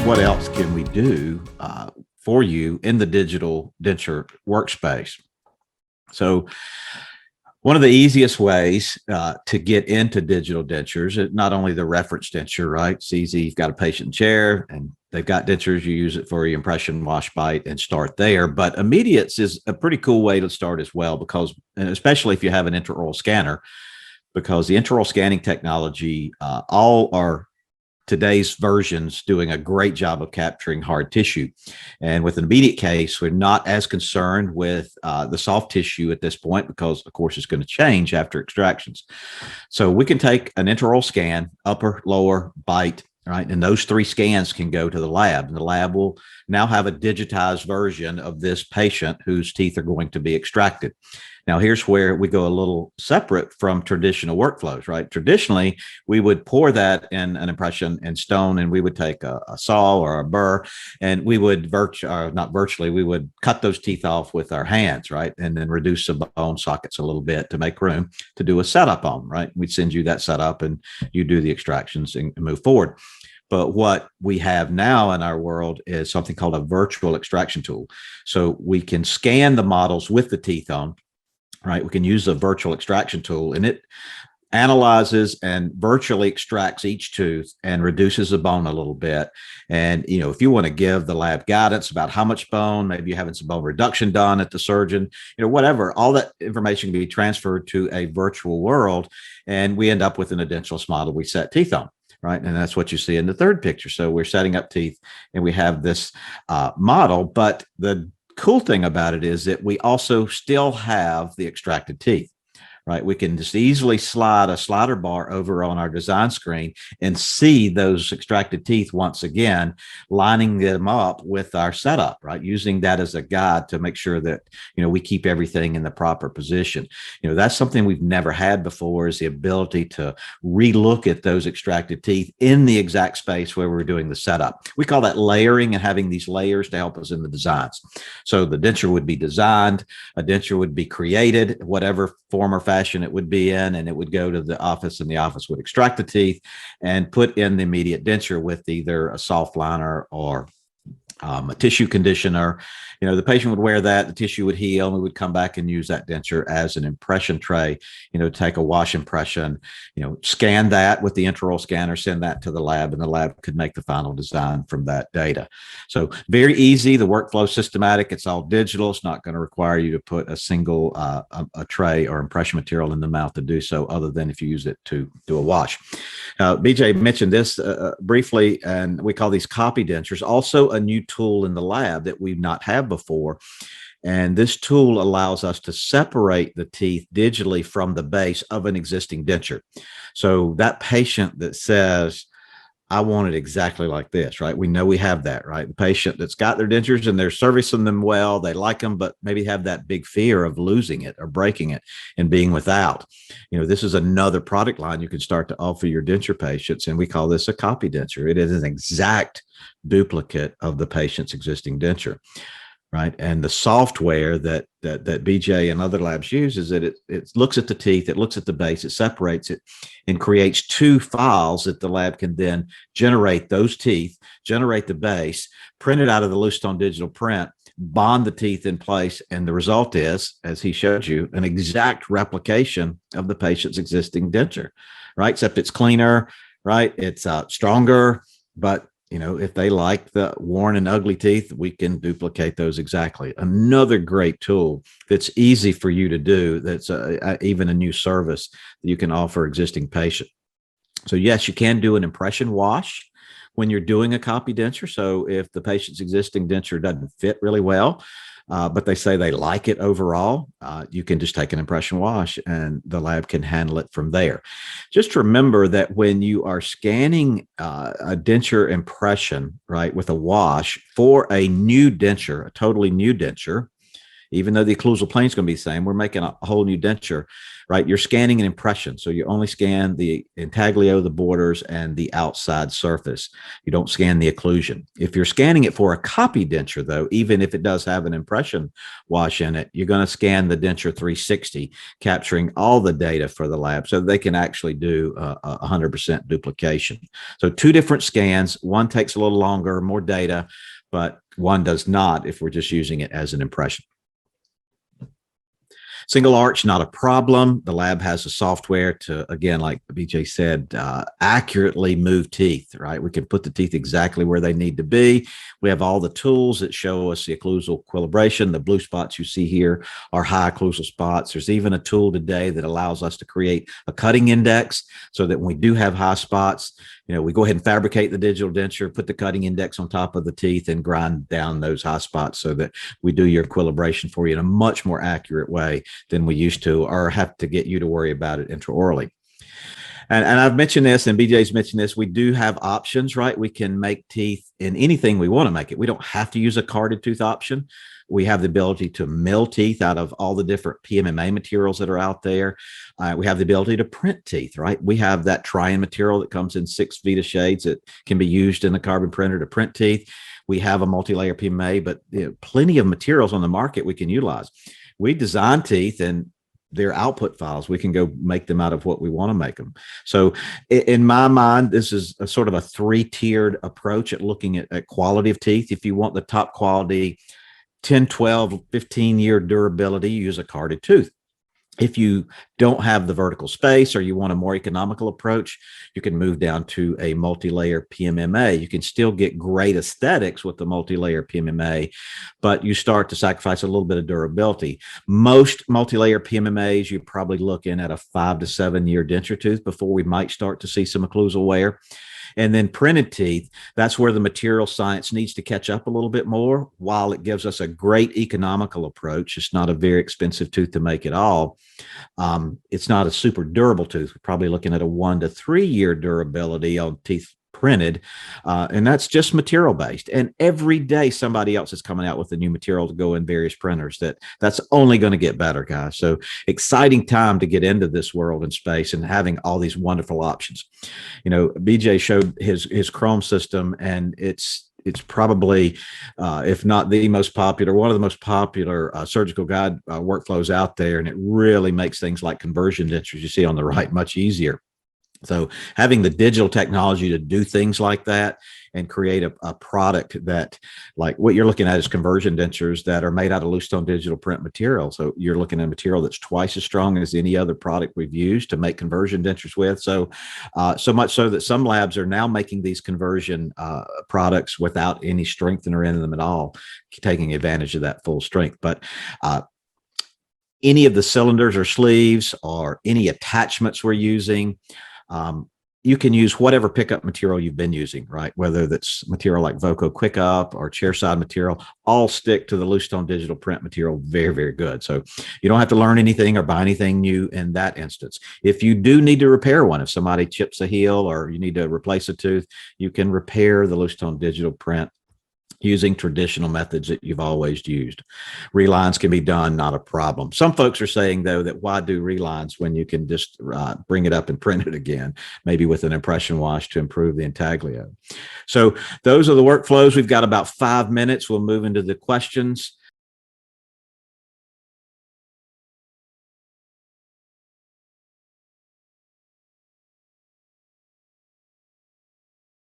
what else can we do for you in the digital denture workspace? So one of the easiest ways to get into digital dentures is not only the reference denture, right? It's easy. You've got a patient chair and they've got dentures. You use it for your impression, wash, bite, and start there. But immediates is a pretty cool way to start as well, because, and especially if you have an intraoral scanner, because the intraoral scanning technology, all are today's versions doing a great job of capturing hard tissue. And with an immediate case, we're not as concerned with the soft tissue at this point, because of course it's going to change after extractions. So we can take an intraoral scan, upper, lower, bite, right? And those three scans can go to the lab, and the lab will now have a digitized version of this patient whose teeth are going to be extracted. Now, here's where we go a little separate from traditional workflows, right? Traditionally, we would pour that in an impression in stone, and we would take a saw or a burr, and we would we would cut those teeth off with our hands, right? And then reduce the bone sockets a little bit to make room to do a setup on, right? We'd send you that setup and you do the extractions and move forward. But what we have now in our world is something called a virtual extraction tool. So we can scan the models with the teeth on, right? We can use a virtual extraction tool, and it analyzes and virtually extracts each tooth and reduces the bone a little bit. And, you know, if you want to give the lab guidance about how much bone, maybe you're having some bone reduction done at the surgeon, you know, whatever, all that information can be transferred to a virtual world. And we end up with an edentulous model we set teeth on. Right. And that's what you see in the third picture. So we're setting up teeth and we have this model. But the cool thing about it is that we also still have the extracted teeth. Right. We can just easily slide a slider bar over on our design screen and see those extracted teeth once again, lining them up with our setup, right? Using that as a guide to make sure that, you know, we keep everything in the proper position. You know, that's something we've never had before, is the ability to relook at those extracted teeth in the exact space where we're doing the setup. We call that layering, and having these layers to help us in the designs. So the denture would be designed, a denture would be created, whatever form or fashion it would be in, and it would go to the office, and the office would extract the teeth and put in the immediate denture with either a soft liner or a tissue conditioner. You know, the patient would wear that, the tissue would heal, and we would come back and use that denture as an impression tray, you know, take a wash impression, you know, scan that with the intraoral scanner, send that to the lab, and the lab could make the final design from that data. So very easy. The workflow systematic. It's all digital. It's not going to require you to put a single a tray or impression material in the mouth to do so, other than if you use it to do a wash. BJ mentioned this briefly, and we call these copy dentures. Also a new tool in the lab that we've not had before. And this tool allows us to separate the teeth digitally from the base of an existing denture. So that patient that says, I want it exactly like this, right? We know we have that, right? The patient that's got their dentures and they're servicing them well, they like them, but maybe have that big fear of losing it or breaking it and being without. You know, this is another product line you can start to offer your denture patients, and we call this a copy denture. It is an exact duplicate of the patient's existing denture. Right. And the software that BJ and other labs use is that it looks at the teeth, it looks at the base, it separates it, and creates two files that the lab can then generate those teeth, generate the base, print it out of the loose stone digital print, bond the teeth in place. And the result is, as he showed you, an exact replication of the patient's existing denture. Right. Except it's cleaner. Right. It's stronger. But you know, if they like the worn and ugly teeth, we can duplicate those exactly. Another great tool that's easy for you to do, that's even a new service that you can offer existing patients. So yes, you can do an impression wash when you're doing a copy denture. So if the patient's existing denture doesn't fit really well, but they say they like it overall, you can just take an impression wash and the lab can handle it from there. Just remember that when you are scanning a denture impression, right, with a wash for a new denture, a totally new denture, even though the occlusal plane is going to be the same, we're making a whole new denture, right? You're scanning an impression. So you only scan the intaglio, the borders, and the outside surface. You don't scan the occlusion. If you're scanning it for a copy denture, though, even if it does have an impression wash in it, you're going to scan the denture 360, capturing all the data for the lab so they can actually do 100% duplication. So two different scans. One takes a little longer, more data, but one does not if we're just using it as an impression. Single arch, not a problem. The lab has a software to, again, like BJ said, accurately move teeth, right? We can put the teeth exactly where they need to be. We have all the tools that show us the occlusal equilibration. The blue spots you see here are high occlusal spots. There's even a tool today that allows us to create a cutting index so that when we do have high spots, we go ahead and fabricate the digital denture, put the cutting index on top of the teeth and grind down those high spots so that we do your equilibration for you in a much more accurate way than we used to, or have to get you to worry about it intraorally. And I've mentioned this, and BJ's mentioned this, we do have options, right? We can make teeth in anything we want to make it. We don't have to use a carded tooth option. We have the ability to mill teeth out of all the different PMMA materials that are out there. We have the ability to print teeth, right? We have that Trian material that comes in 6 Vita shades that can be used in the carbon printer to print teeth. We have a multi-layer PMMA, but plenty of materials on the market we can utilize. We design teeth and their output files. We can go make them out of what we want to make them. So in my mind, this is a sort of a 3-tiered approach at looking at quality of teeth. If you want the top quality, 10, 12, 15-year durability, use a carded tooth. If you don't have the vertical space or you want a more economical approach, you can move down to a multi-layer PMMA. You can still get great aesthetics with the multi-layer PMMA, but you start to sacrifice a little bit of durability. Most multi-layer PMMAs, you're probably looking at a 5 to 7 year denture tooth before we might start to see some occlusal wear. And then printed teeth, that's where the material science needs to catch up a little bit more. While it gives us a great economical approach, it's not a very expensive tooth to make at all. It's not a super durable tooth. We're probably looking at a 1 to 3 year durability on teeth printed, and that's just material based. And every day somebody else is coming out with a new material to go in various printers that's only going to get better, guys. So exciting time to get into this world and space and having all these wonderful options. BJ showed his Chrome system, and it's probably, if not the most popular, one of the most popular surgical guide workflows out there. And it really makes things like conversion dentures you see on the right much easier. So having the digital technology to do things like that and create a product that, like what you're looking at, is conversion dentures that are made out of loose stone digital print material. So you're looking at a material that's twice as strong as any other product we've used to make conversion dentures with. So much so that some labs are now making these conversion products without any strengthener in them at all, taking advantage of that full strength. But any of the cylinders or sleeves or any attachments we're using, you can use whatever pickup material you've been using, right? Whether that's material like Voco Quick Up or chairside material, all stick to the loose stone digital print material very, very good. So you don't have to learn anything or buy anything new in that instance. If you do need to repair one, if somebody chips a heel or you need to replace a tooth, you can repair the loose stone digital print using traditional methods that you've always used. Relines can be done, not a problem. Some folks are saying, though, that why do relines when you can just bring it up and print it again, maybe with an impression wash to improve the intaglio. So those are the workflows. We've got about 5 minutes. We'll move into the questions.